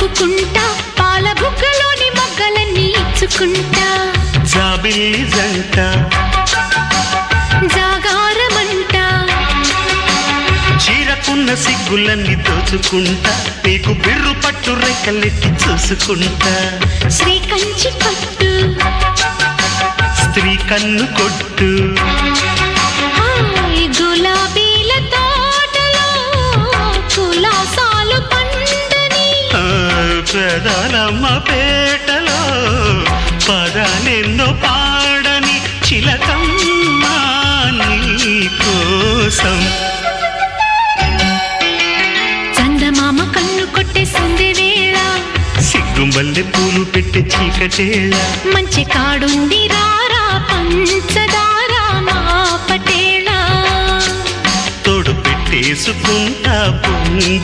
నవ్వుకుంటా పాల బుగ్గలోని మొగ్గలన్నీ ఇచ్చుకుంటా జాబిల్లి జంట జాగారమంట చీరకున్న సిగ్గులన్నీ దోచుకుంటా నీకు బిర్రు పట్టు రెక్కలెట్టి చూసుకుంటా శ్రీ కంచి పట్టు స్త్రీ కన్ను కొట్టు గులాబీల తోటలో కులాసాలు పండని పెదాలమ్మ పేటలో పదాలెన్నో పాడని చిలకమ్మ నీ కోసం చందమామ కన్ను కొట్టే సంధి వేళ సిగ్గుంబల్లె పూలు పెట్టే చీకటేళ మంచి కాడుండి రారా పంచదార మా పటేళ తోడు పెట్టేసుకుంటా పొంగు